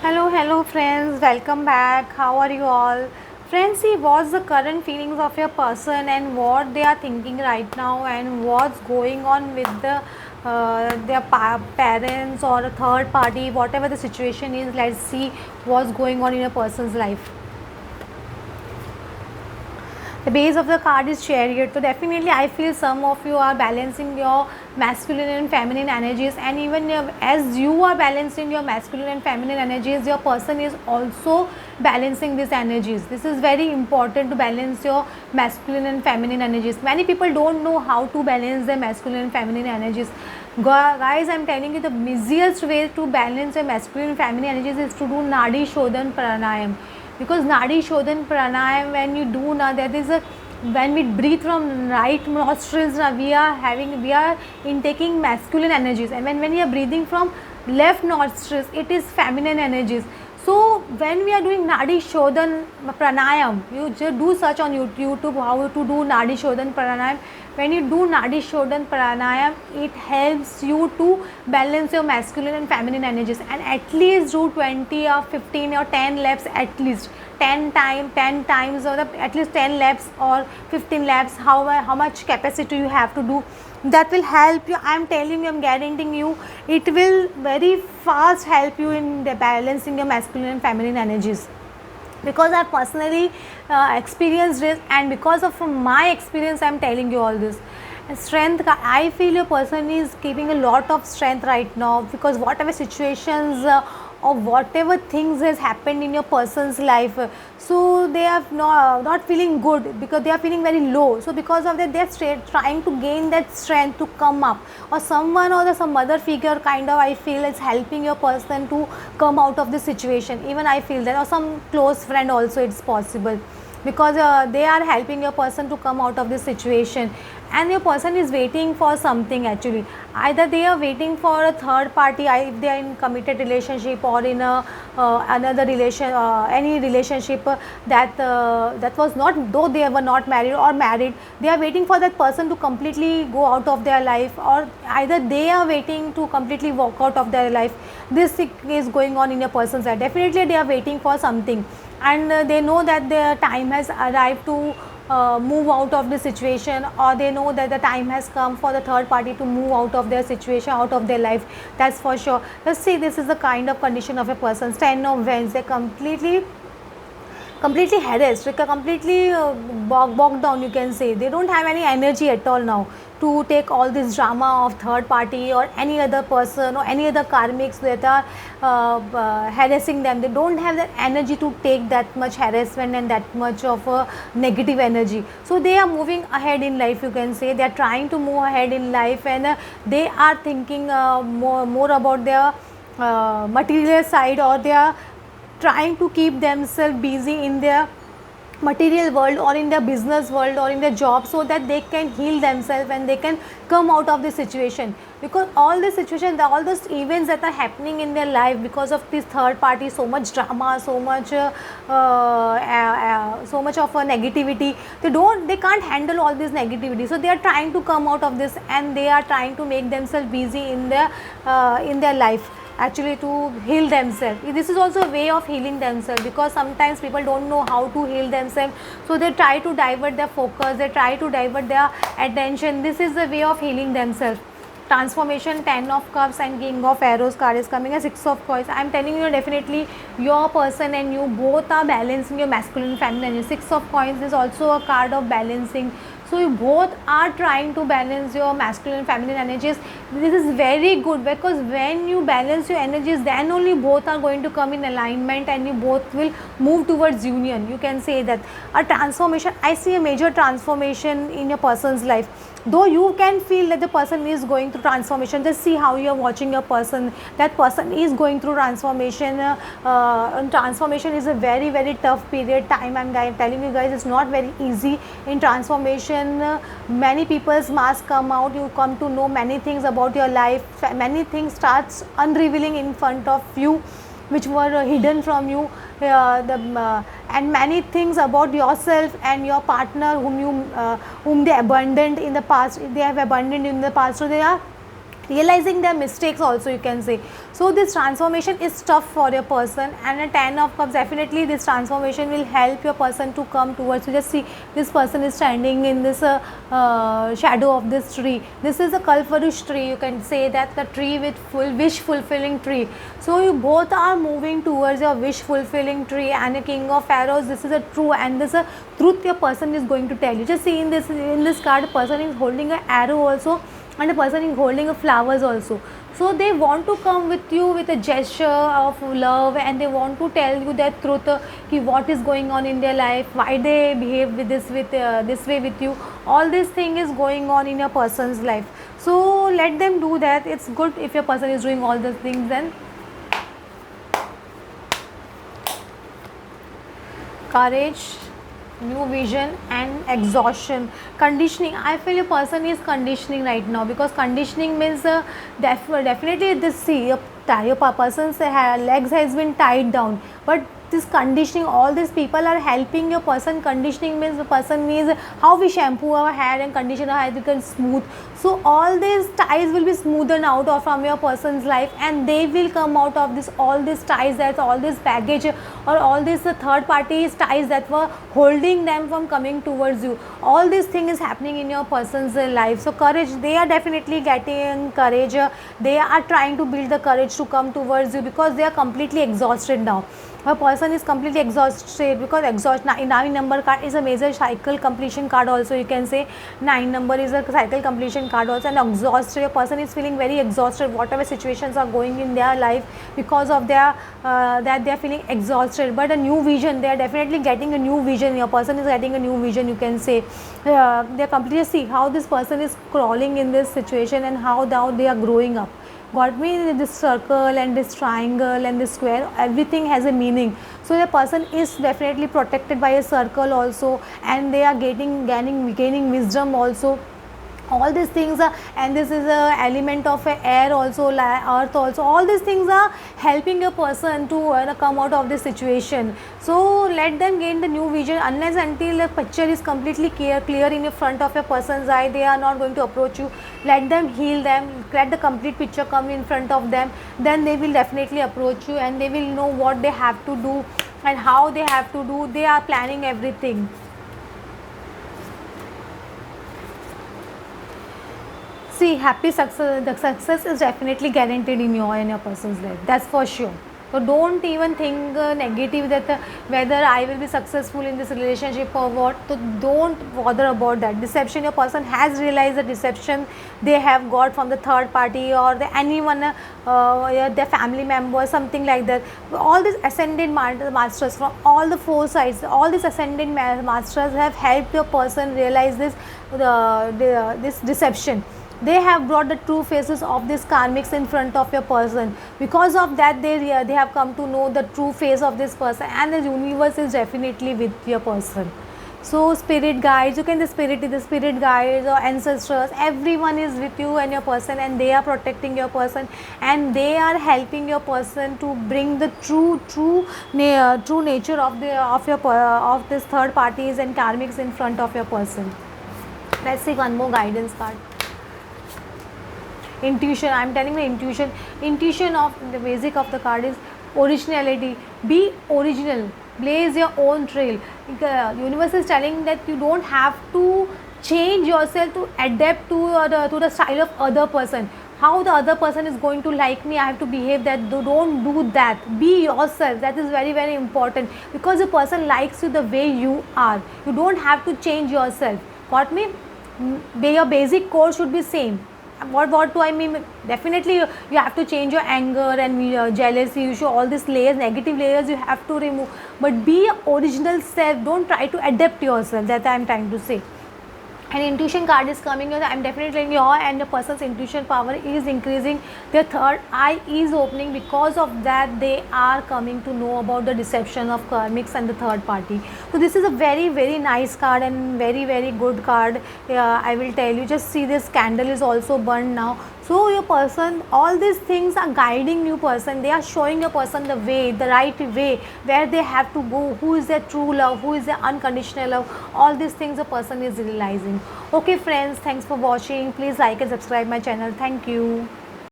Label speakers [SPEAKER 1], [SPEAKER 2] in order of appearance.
[SPEAKER 1] Hello friends, welcome back. How are you all? Friends, see what's the current feelings of your person and what they are thinking right now and what's going on with their parents or a third party, whatever the situation is. Let's see what's going on in a person's life. The base of the card is chariot, so definitely I feel some of you are balancing your masculine and feminine energies, and even as you are balancing your masculine and feminine energies, your person is also balancing these energies. This is very important to balance your masculine and feminine energies. Many people don't know how to balance their masculine and feminine energies. Guys, I'm telling you, the easiest way to balance your masculine and feminine energies is to do Nadi Shodhan Pranayam, because Nadi Shodhan Pranayam, when you do now, there is a, when we breathe from right nostrils, we are intaking masculine energies, and when we are breathing from left nostrils, it is feminine energies. So when we are doing Nadi Shodhan Pranayam, you just do search on YouTube how to do Nadi Shodhan Pranayam. When you do Nadi Shodhan Pranayam, it helps you to balance your masculine and feminine energies, and at least do 20 or 15 or 10 laps, at least 10 times, or at least 10 laps or 15 laps, how much capacity you have to do. That will help you. I'm telling you, I'm guaranteeing you, it will very fast help you in the balancing your masculine and feminine energies, because I personally experienced it, and because of my experience I'm telling you all this. Strength, I feel your person is keeping a lot of strength right now, because whatever situations or whatever things has happened in your person's life, so they are not feeling good, because they are feeling very low. So because of that, they are trying to gain that strength to come up, or someone or some mother figure kind of, I feel, is helping your person to come out of the situation. Even I feel that, or some close friend also, it's possible, because they are helping your person to come out of this situation, and your person is waiting for something. Actually, either they are waiting for a third party, if they are in committed relationship, or in a another relation, any relationship that was not, though they were not married or married, they are waiting for that person to completely go out of their life, or either they are waiting to completely walk out of their life. This is going on in a person's life. Definitely they are waiting for something, and they know that their time has arrived to move out of the situation, or they know that the time has come for the third party to move out of their situation, out of their life. That's for sure. Let's see, this is the kind of condition of a person. 10 of Wands, they completely harassed, completely bogged down, you can say. They don't have any energy at all now to take all this drama of third party or any other person or any other karmics that are harassing them. They don't have that energy to take that much harassment and that much of a negative energy. So they are moving ahead in life, you can say. They are trying to move ahead in life, and they are thinking more about their material side, or they are trying to keep themselves busy in their material world, or in their business world, or in their job, so that they can heal themselves and they can come out of the situation. Because all the situation, all those events that are happening in their life, because of this third party, so much drama, so much of a negativity, they can't handle all this negativity. So they are trying to come out of this, and they are trying to make themselves busy in their life, actually, to heal themselves. This is also a way of healing themselves, because sometimes people don't know how to heal themselves, so they try to divert their focus, they try to divert their attention. This is the way of healing themselves. Transformation, 10 of Cups and King of Arrows card is coming, a 6 of Coins. I am telling you, definitely your person and you both are balancing your masculine and feminine. 6 of Coins is also a card of balancing. So you both are trying to balance your masculine and feminine energies. This is very good, because when you balance your energies, then only both are going to come in alignment, and you both will move towards union. You can say that a transformation, I see a major transformation in your person's life. Though you can feel that the person is going through transformation, just see how you are watching your person. That person is going through transformation. Transformation is a very, very tough period time. I'm telling you guys, it's not very easy in transformation. Many people's masks come out. You come to know many things about your life. Many things starts unrevealing in front of you, which were hidden from you, and many things about yourself and your partner, whom they abandoned in the past. They have abandoned in the past, so they are realizing their mistakes also, you can say. So this transformation is tough for your person, and a 10 of cups, definitely this transformation will help your person to come towards you. Just see, this person is standing in this shadow of this tree. This is a Kalparush tree, you can say that, the tree with full wish fulfilling tree. So you both are moving towards your wish fulfilling tree, and a king of arrows, this is a true, and this is a truth your person is going to tell you. Just see, in this card, a person is holding an arrow also, and a person is holding a flowers also. So they want to come with you with a gesture of love, and they want to tell you that truth, what is going on in their life, why they behave with this way with you. All this thing is going on in your person's life. So let them do that. It's good if your person is doing all those things. Then courage, new vision, and exhaustion. Conditioning, I feel your person is conditioning right now, because conditioning means definitely this, see, your person's legs has been tied down, but this conditioning, all these people are helping your person. Conditioning means the person is how we shampoo our hair and condition our hair become smooth. So all these ties will be smoothened out of from your person's life, and they will come out of this, all these ties, that's all this baggage or all these third party ties that were holding them from coming towards you. All this thing is happening in your person's life. So courage, they are definitely getting courage. They are trying to build the courage to come towards you, because they are completely exhausted now. A person is completely exhausted, because 9 number card is a major cycle completion card also, you can say. 9 number is a cycle completion card also, and exhausted, a person is feeling very exhausted, whatever situations are going in their life, because of their that they are feeling exhausted. But a new vision, they are definitely getting a new vision. Your person is getting a new vision, you can say. They are completely, see how this person is crawling in this situation, and how now they are growing up. Got me? This circle and this triangle and this square, everything has a meaning. So the person is definitely protected by a circle also, and they are gaining wisdom also. All these things are, and this is a element of air also, earth also. All these things are helping a person to come out of this situation. So let them gain the new vision. Unless until the picture is completely clear in the front of a person's eye, they are not going to approach you. Let them heal them, let the complete picture come in front of them, then they will definitely approach you, and they will know what they have to do and how they have to do. They are planning everything. See, happy success, the success is definitely guaranteed in your person's life, that's for sure. So don't even think negative that whether I will be successful in this relationship or what. So don't bother about that. Deception, your person has realized the deception they have got from the third party, or anyone, their family member, something like that. All these ascended masters from all the 4 sides, all these ascended masters have helped your person realize this this deception. They have brought the true faces of these karmics in front of your person. Because of that, they have come to know the true face of this person, and the universe is definitely with your person. So spirit guides, you can the spirit guides or ancestors, everyone is with you and your person, and they are protecting your person, and they are helping your person to bring the true nature of this third parties and karmics in front of your person. Let's see one more guidance card. Intuition, I am telling the intuition of the basic of the card is originality. Be original, blaze your own trail. The universe is telling that you don't have to change yourself to adapt to the style of other person. How the other person is going to like me, I have to behave that. Don't do that. Be yourself. That is very, very important, because the person likes you the way you are. You don't have to change yourself. Got me? Your basic core should be same. What do I mean? Definitely you have to change your anger and jealousy. You show all these layers, negative layers you have to remove, but be your original self. Don't try to adapt yourself. That I am trying to say. And intuition card is coming here. I am definitely telling you, and the person's intuition power is increasing. Their third eye is opening. Because of that, they are coming to know about the deception of karmics and the third party. So this is a very, very nice card and very, very good card. I will tell you, just see this candle is also burned now. So your person, all these things are guiding you person. They are showing your person the way, the right way, where they have to go, who is their true love, who is their unconditional love. All these things a person is realizing. Okay friends, thanks for watching. Please like and subscribe my channel. Thank you.